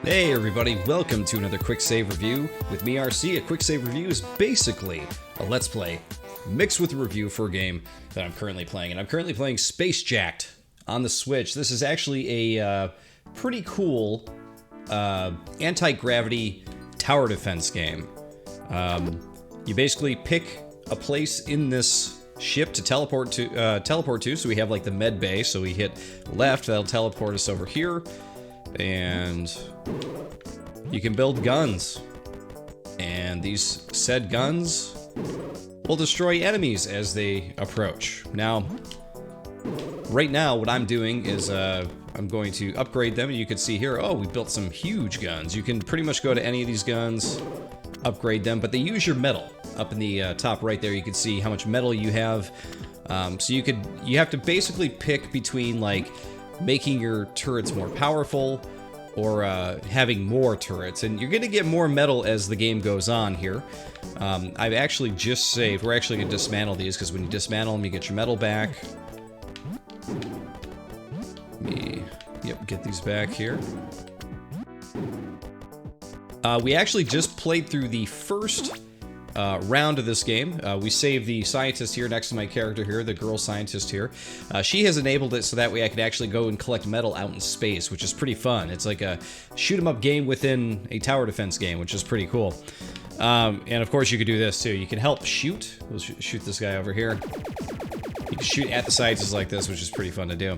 Hey everybody, welcome to another Quicksave review with me, RC. A Quicksave review is basically a Let's Play mixed with a review for a game that I'm currently playing. And I'm currently playing Spacejacked on the Switch. This is actually a pretty cool anti-gravity tower defense game. You basically pick a place in this ship to teleport to. So we have like the med bay, so we hit left, that'll teleport us over here. And you can build guns, and these said guns will destroy enemies as they approach. Now, right now what I'm doing is I'm going to upgrade them, and you can see here, oh, we built some huge guns. You can pretty much go to any of these guns, upgrade them, but they use your metal. Up in the top right there, you can see how much metal you have. So you have to basically pick between like making your turrets more powerful or having more turrets, and you're going to get more metal as the game goes on here. I've actually just saved. We're actually going to dismantle these, because when you dismantle them you get your metal back. Get these back here. We actually just played through the first round of this game. We saved the scientist here next to my character here, the girl scientist here. She has enabled it so that way I can actually go and collect metal out in space, which is pretty fun. It's like a shoot-'em-up game within a tower defense game, which is pretty cool. And of course you could do this too. You can help shoot. We'll shoot this guy over here. You can shoot at the scientists like this, which is pretty fun to do.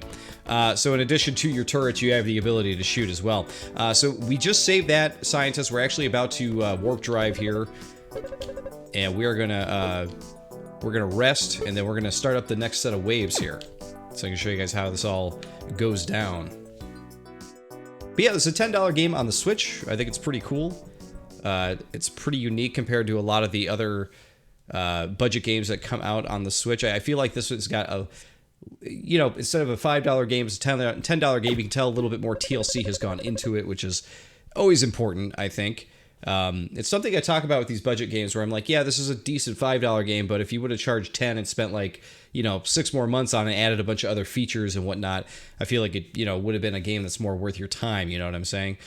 So in addition to your turrets, you have the ability to shoot as well. So we just saved that scientist. We're actually about to warp drive here. And we're gonna rest, and then we're gonna start up the next set of waves here, so I can show you guys how this all goes down. But yeah, this is a $10 game on the Switch. I think it's pretty cool. It's pretty unique compared to a lot of the other budget games that come out on the Switch. I feel like this one's got a, you know, instead of a $5 game, it's a $10 game. You can tell a little bit more TLC has gone into it, which is always important, I think. It's something I talk about with these budget games where I'm like, yeah, this is a decent $5 game, but if you would have charged 10 and spent like, you know, 6 more months on it, added a bunch of other features and whatnot, I feel like it, you know, would have been a game that's more worth your time, you know what I'm saying?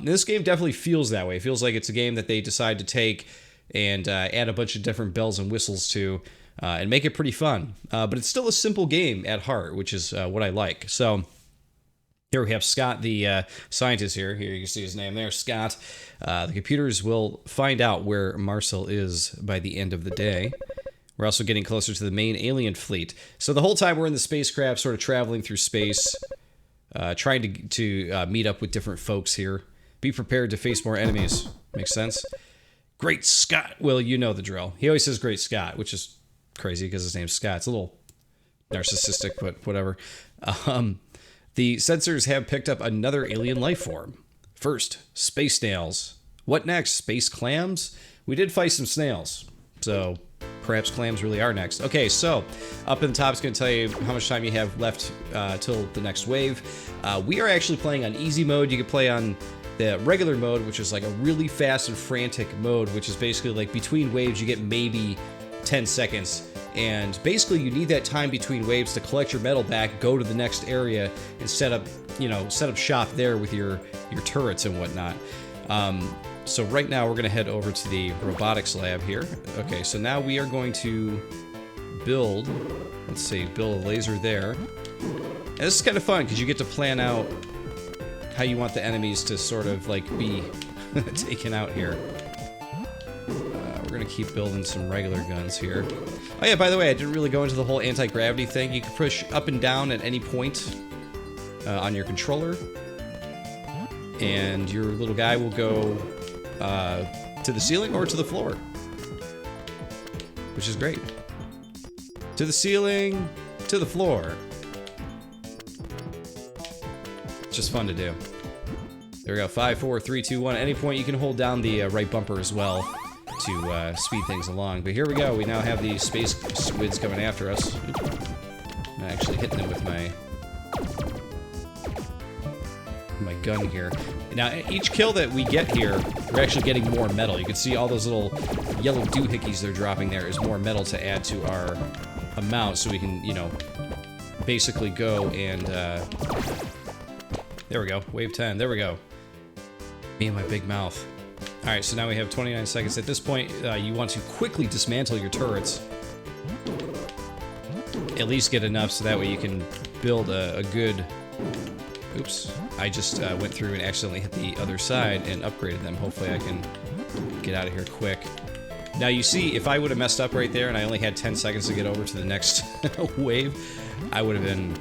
This game definitely feels that way. It feels like it's a game that they decide to take and add a bunch of different bells and whistles to and make it pretty fun. But it's still a simple game at heart, which is what I like. So here we have Scott, the scientist here. Here you can see his name there, Scott. The computers will find out where Marcel is by the end of the day. We're also getting closer to the main alien fleet. So the whole time we're in the spacecraft, sort of traveling through space, trying to meet up with different folks here. Be prepared to face more enemies. Makes sense? Great Scott. Well, you know the drill. He always says Great Scott, which is crazy because his name's Scott. It's a little narcissistic, but whatever. The sensors have picked up another alien life form. First, space snails. What next? Space clams? We did fight some snails, so perhaps clams really are next. Okay, so up in the top is going to tell you how much time you have left till the next wave. We are actually playing on easy mode. You can play on the regular mode, which is like a really fast and frantic mode, which is basically like between waves you get maybe 10 seconds. And basically you need that time between waves to collect your metal back, go to the next area, and set up shop there with your turrets and whatnot. So right now we're going to head over to the Robotics Lab here. Okay, so now we are going to build, build a laser there. And this is kind of fun because you get to plan out how you want the enemies to sort of like be taken out here. We're going to keep building some regular guns here. Oh yeah, by the way, I didn't really go into the whole anti-gravity thing. You can push up and down at any point on your controller, and your little guy will go to the ceiling or to the floor, which is great. To the ceiling, to the floor. It's just fun to do. There we go, 5, 4, 3, 2, 1. At any point you can hold down the right bumper as well to speed things along. But here we go, we now have the space squids coming after us. I'm actually hitting them with my gun here. Now, each kill that we get here, we're actually getting more metal. You can see all those little yellow doohickeys they're dropping there is more metal to add to our amount, so we can, you know, basically go and, there we go, wave 10, there we go. Me and my big mouth. Alright, so now we have 29 seconds. At this point, you want to quickly dismantle your turrets. At least get enough so that way you can build a good... Oops, I just went through and accidentally hit the other side and upgraded them. Hopefully I can get out of here quick. Now you see, if I would have messed up right there and I only had 10 seconds to get over to the next wave, I would have been...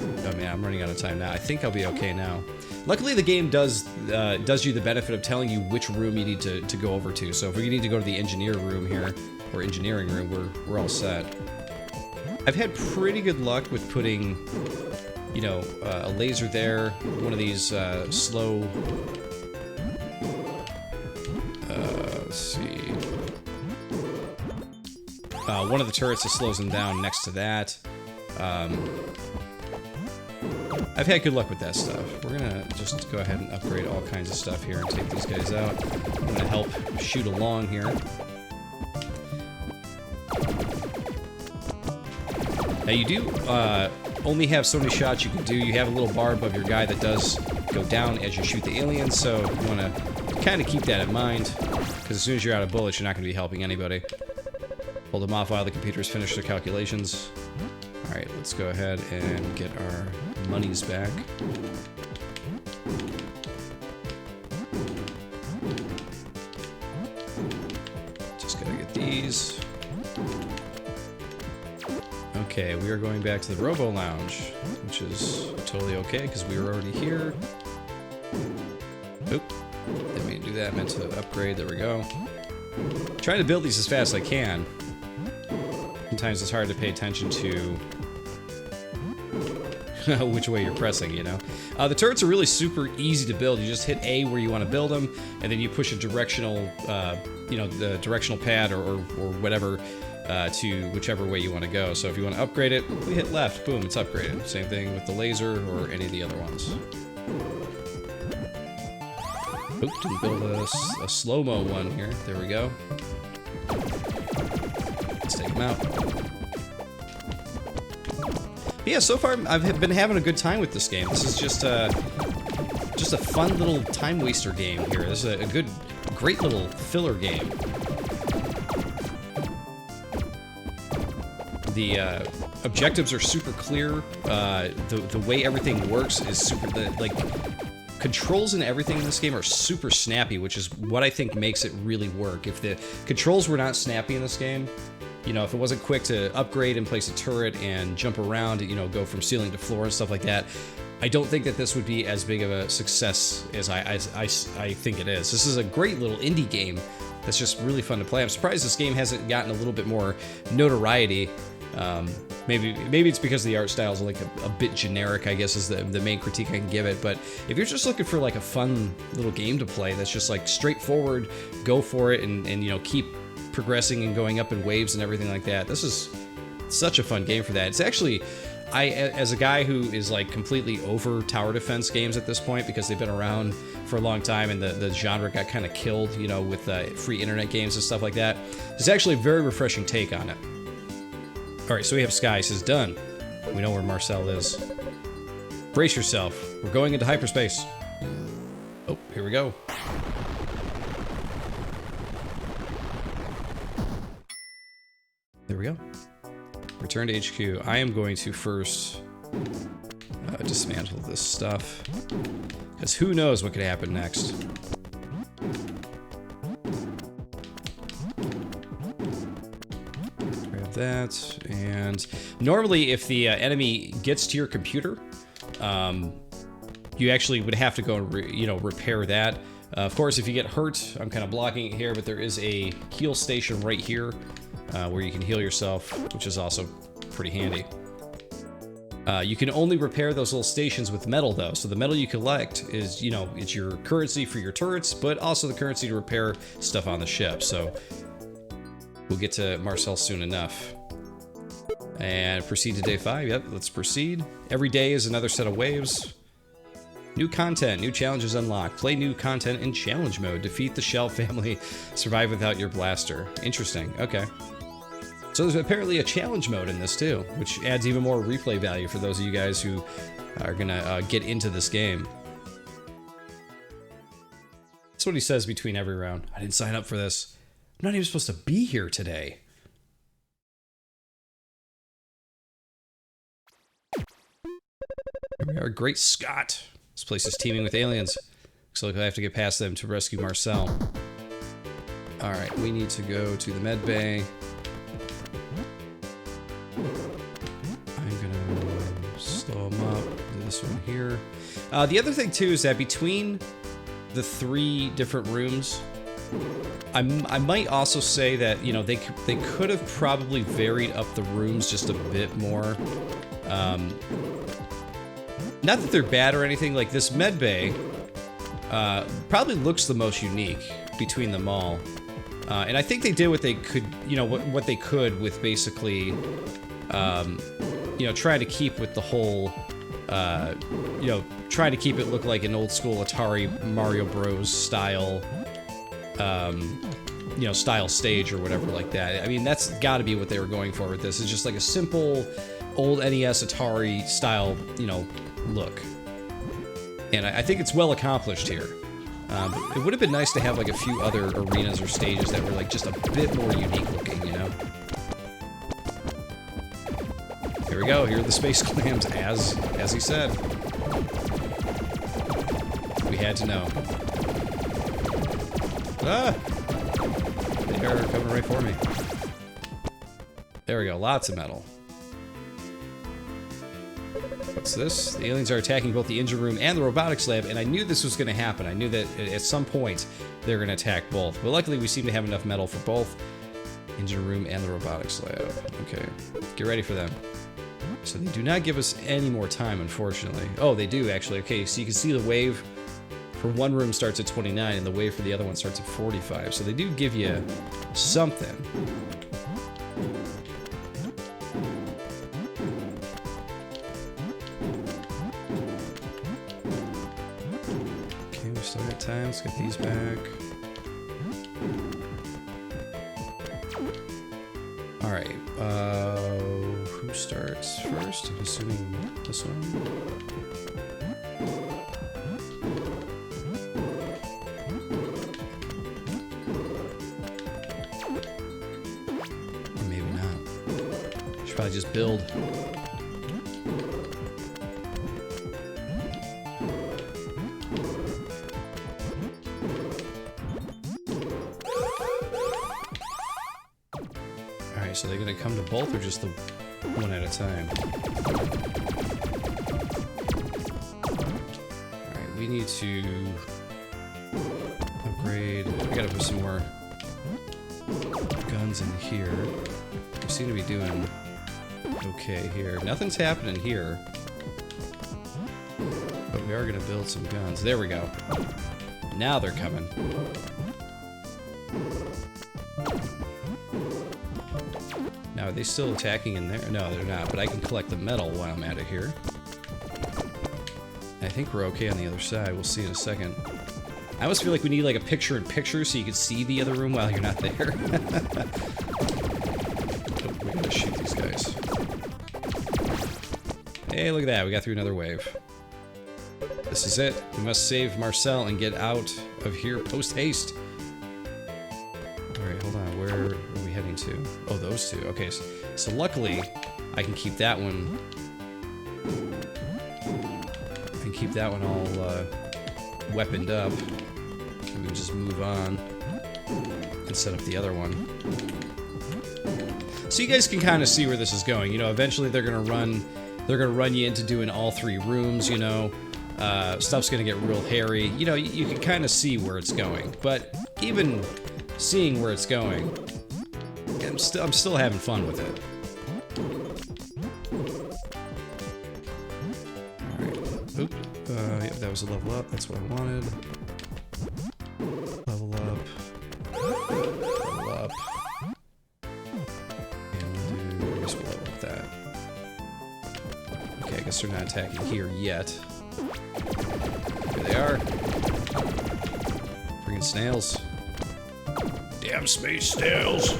Oh man, I'm running out of time now. I think I'll be okay now. Luckily the game does you the benefit of telling you which room you need to go over to. So if we need to go to the engineer room here, or engineering room, we're all set. I've had pretty good luck with putting... You know, a laser there, one of these slow... let's see... one of the turrets that slows them down next to that. I've had good luck with that stuff. We're gonna just go ahead and upgrade all kinds of stuff here and take these guys out. I'm gonna help shoot along here. Now you do, only have so many shots you can do. You have a little bar above your guy that does go down as you shoot the aliens, so you want to kind of keep that in mind, because as soon as you're out of bullets, you're not going to be helping anybody. Hold them off while the computers finish their calculations. Alright, let's go ahead and get our monies back. Just gotta get these. Okay, we are going back to the Robo Lounge, which is totally okay, because we were already here. Oop. Didn't mean to do that, meant to upgrade, there we go. Trying to build these as fast as I can. Sometimes it's hard to pay attention to which way you're pressing, you know. The turrets are really super easy to build. You just hit A where you want to build them, and then you push a directional, you know, the directional pad or whatever, to whichever way you want to go. So if you want to upgrade it, we hit left, boom, it's upgraded. Same thing with the laser or any of the other ones. Oop, didn't build a slow-mo one here. There we go. Let's take them out. But yeah, so far I've been having a good time with this game. This is just a fun little time waster game here. This is a great little filler game. The objectives are super clear. The way everything works is super... like, controls and everything in this game are super snappy, which is what I think makes it really work. If the controls were not snappy in this game, you know, if it wasn't quick to upgrade and place a turret and jump around, you know, go from ceiling to floor and stuff like that, I don't think that this would be as big of a success as I think it is. This is a great little indie game that's just really fun to play. I'm surprised this game hasn't gotten a little bit more notoriety. Maybe it's because the art style is like a bit generic, I guess, is the main critique I can give it. But if you're just looking for like a fun little game to play that's just like straightforward, go for it, and you know, keep progressing and going up in waves and everything like that, this is such a fun game for that. It's actually, as a guy who is like completely over tower defense games at this point, because they've been around for a long time and the genre got kind of killed, you know, with free internet games and stuff like that, it's actually a very refreshing take on it. Alright, so we have Sky. He says, done. We know where Marcel is. Brace yourself. We're going into hyperspace. Oh, here we go. There we go. Return to HQ. I am going to first dismantle this stuff, because who knows what could happen next. That, and normally if the enemy gets to your computer, you actually would have to go and you know, repair that. Of course, if you get hurt, I'm kind of blocking it here, but there is a heal station right here where you can heal yourself, which is also pretty handy. You can only repair those little stations with metal, though. So the metal you collect is, you know, it's your currency for your turrets, but also the currency to repair stuff on the ship. So we'll get to Marcel soon enough. And proceed to day 5. Yep, let's proceed. Every day is another set of waves. New content, new challenges unlocked. Play new content in challenge mode. Defeat the Shell family. Survive without your blaster. Interesting. Okay. So there's apparently a challenge mode in this too, which adds even more replay value for those of you guys who are gonna get into this game. That's what he says between every round. I didn't sign up for this. I'm not even supposed to be here today. Here we are, Great Scott. This place is teeming with aliens. Looks like I have to get past them to rescue Marcel. Alright, we need to go to the med bay. I'm gonna slow them up. Do this one here. The other thing too is that between the 3 different rooms, I might also say that, you know, they could have probably varied up the rooms just a bit more. Not that they're bad or anything, like this med bay probably looks the most unique between them all. And I think they did what they could, you know, what they could with basically, you know, trying to keep with the whole, you know, trying to keep it look like an old school Atari Mario Bros. Style, you know, style stage or whatever like that. I mean, that's got to be what they were going for with this. It's just like a simple old NES Atari style, you know, look. And I think it's well accomplished here. It would have been nice to have like a few other arenas or stages that were like just a bit more unique looking, you know? Here we go, here are the space clams, as he said. We had to know. Ah! They are coming right for me. There we go, lots of metal. What's this? The aliens are attacking both the engine room and the robotics lab, and I knew this was going to happen. I knew that at some point they're going to attack both. But luckily we seem to have enough metal for both engine room and the robotics lab. Okay, get ready for them. So they do not give us any more time, unfortunately. Oh, they do, actually. Okay, so you can see the wave for one room starts at 29, and the wave for the other one starts at 45. So they do give you something. Time. Let's get these back. Alright, who starts first? I'm assuming this one. Or maybe not. Should probably just build. So they're gonna come to both or just the one at a time? Alright, we need to upgrade. We gotta put some more guns in here. We seem to be doing okay here. Nothing's happening here. But we are gonna build some guns. There we go. Now they're coming. Now, are they still attacking in there? No, they're not, but I can collect the metal while I'm at it here. I think we're okay on the other side. We'll see in a second. I almost feel like we need like a picture-in-picture so you can see the other room while you're not there. Oh, we gotta shoot these guys. Hey, look at that. We got through another wave. This is it. We must save Marcel and get out of here post-haste. Alright, hold on. Where are we heading to? Oh, those two. Okay, so luckily, I can keep that one... I can keep that one all weaponed up. And we can just move on and set up the other one. So you guys can kind of see where this is going. You know, eventually they're gonna run you into doing all 3 rooms, you know. Stuff's gonna get real hairy. You know, you can kind of see where it's going. But even seeing where it's going, I'm still having fun with it. Alright. Oop. Yep, that was a level up. That's what I wanted. Level up. Level up. And we'll do... I guess we'll level up that. Okay, I guess they're not attacking here yet. they are. Freaking snails. Damn space snails.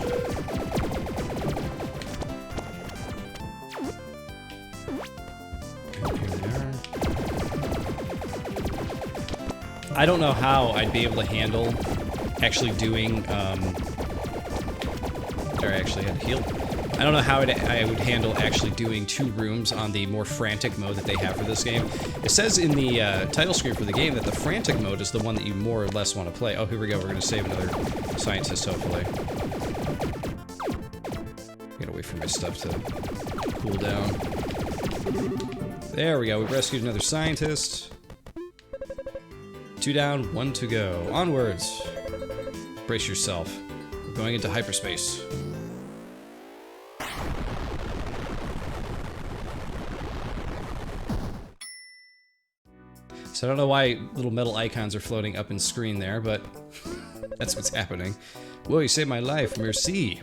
Okay, here they are. I don't know how I'd be able to handle actually doing, Sorry, I actually had to heal. I don't know how I would handle actually doing 2 rooms on the more frantic mode that they have for this game. It says in the title screen for the game that the frantic mode is the one that you more or less want to play. Oh, here we go. We're going to save another scientist, hopefully. Gotta wait for my stuff to cool down. There we go. We've rescued another scientist. 2 down, 1 to go. Onwards. Brace yourself. We're going into hyperspace. So I don't know why little metal icons are floating up in screen there, but that's what's happening. Whoa, you saved my life. Merci.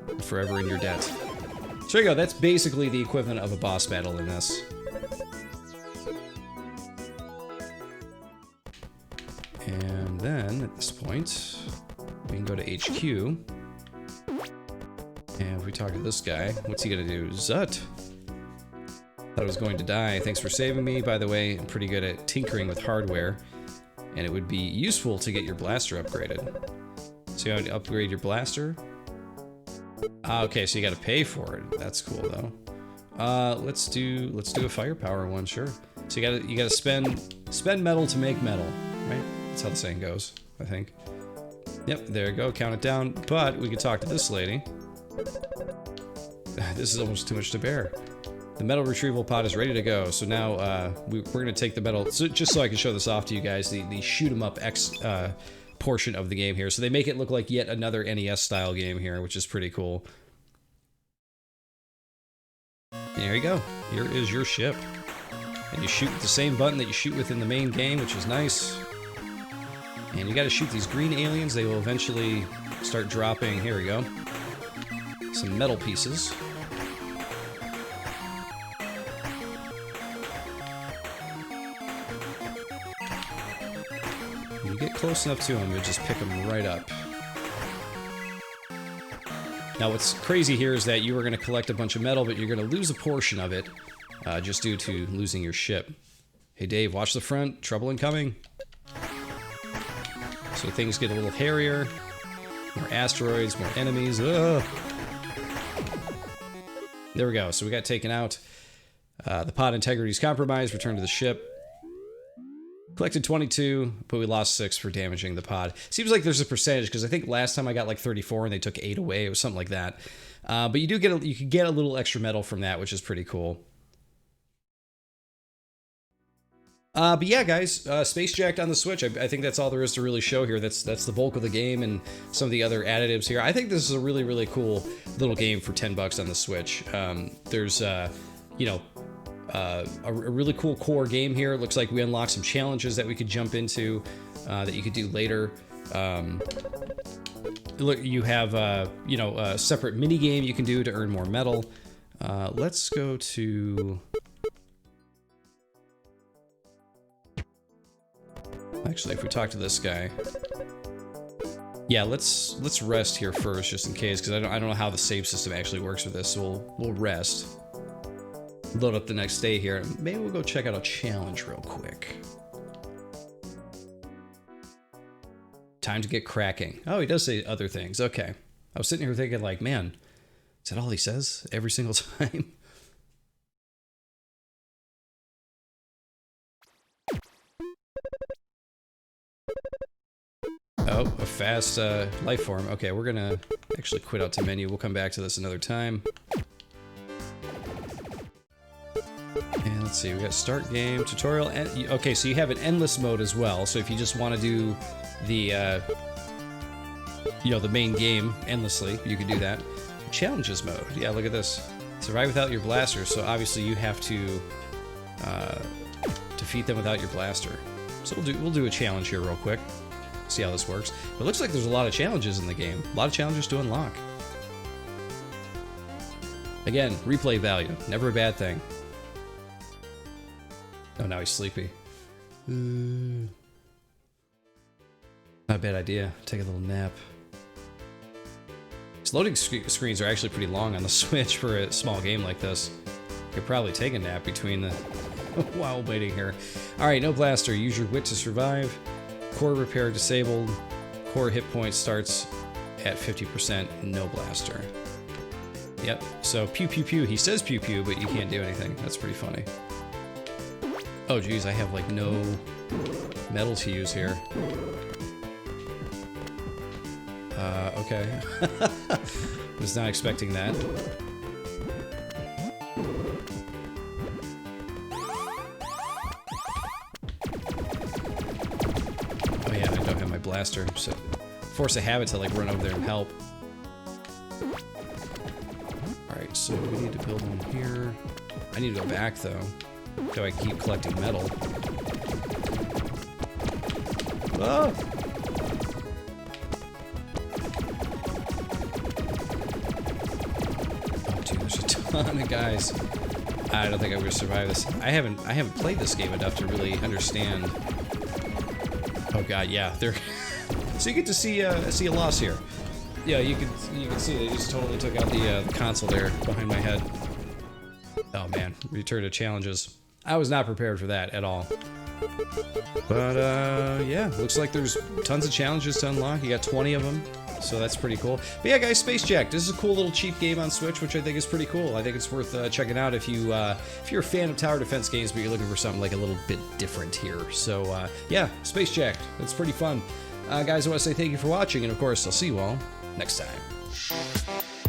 I'm forever in your debt. So there you go. That's basically the equivalent of a boss battle in this. And then, at this point, we can go to HQ. And if we talk to this guy, what's he gonna do? Zut! Thought I was going to die. Thanks for saving me. By the way, I'm pretty good at tinkering with hardware, and it would be useful to get your blaster upgraded. So you have to upgrade your blaster? Okay, so you gotta pay for it. That's cool though. Let's do a firepower one, sure. So you gotta spend metal to make metal, right? That's how the saying goes, I think. Yep, there you go, count it down. But we could talk to this lady. This is almost too much to bear. The metal retrieval pod is ready to go. So now we're gonna take the metal, so just so I can show this off to you guys, the shoot 'em up portion of the game here. So they make it look like yet another NES style game here, which is pretty cool. And there you go. Here is your ship. And you shoot with the same button that you shoot with in the main game, which is nice. And you gotta shoot these green aliens. They will eventually start dropping, here we go, some metal pieces. You get close enough to them, you just pick them right up. Now what's crazy here is that you are going to collect a bunch of metal, but you're going to lose a portion of it, just due to losing your ship. Hey Dave, watch the front, trouble incoming. So things get a little hairier, more asteroids, more enemies. Ugh. There we go, so we got taken out. The pod integrity is compromised, return to the ship. Collected 22, but we lost 6 for damaging the pod. Seems like there's a percentage, because I think last time I got like 34 and they took 8 away. It was something like that. But you do get you can get a little extra metal from that, which is pretty cool. But yeah, guys, Spacejacked on the Switch. I think that's all there is to really show here. That's the bulk of the game and some of the other additives here. I think this is a really, really cool little game for $10 on the Switch. There's, you know, a really cool core game here. It looks like we unlocked some challenges that we could jump into that you could do later. Look, you have, you know, a separate mini game you can do to earn more metal. Let's go to... Actually, if we talk to this guy... Yeah, let's rest here first, just in case, because I don't know how the save system actually works with this, so we'll rest. Load up the next day here. Maybe we'll go check out a challenge real quick. Time to get cracking. Oh, he does say other things. Okay. I was sitting here thinking like, man, is that all he says every single time? Oh, a fast life form. Okay, we're gonna actually quit out to menu. We'll come back to this another time. And let's see, we got start game, tutorial, okay, so you have an endless mode as well, so if you just want to do the, you know, the main game endlessly, you can do that. Challenges mode, yeah, look at this. Survive without your blaster, so obviously you have to defeat them without your blaster. So we'll do a challenge here real quick, see how this works. It looks like there's a lot of challenges in the game, a lot of challenges to unlock. Again, replay value, never a bad thing. Oh, now he's sleepy. Not a bad idea. Take a little nap. These loading screens are actually pretty long on the Switch for a small game like this. Could probably take a nap between the while waiting here. Alright, no blaster. Use your wit to survive. Core repair disabled. Core hit point starts at 50%. No blaster. Yep, so pew pew pew. He says pew pew, but you can't do anything. That's pretty funny. Oh geez, I have like no metal to use here. Okay. Was not expecting that. Oh yeah, I don't have my blaster, so force a habit to like run over there and help. Alright, so we need to build one here. I need to go back though. So I keep collecting metal. Ah! Ton of guys. I don't think I'm gonna survive this. I haven't played this game enough to really understand. Oh god, yeah, they're so you get to see a loss here. Yeah, you can see they just totally took out the console there behind my head. Oh man, return to challenges. I was not prepared for that at all. But yeah, looks like there's tons of challenges to unlock. You got 20 of them. So that's pretty cool. But yeah, guys, Spacejacked. This is a cool little cheap game on Switch, which I think is pretty cool. I think it's worth checking out if you're a fan of tower defense games, but you're looking for something like a little bit different here. So yeah, Spacejacked. It's pretty fun. Guys, I want to say thank you for watching, and of course, I'll see you all next time.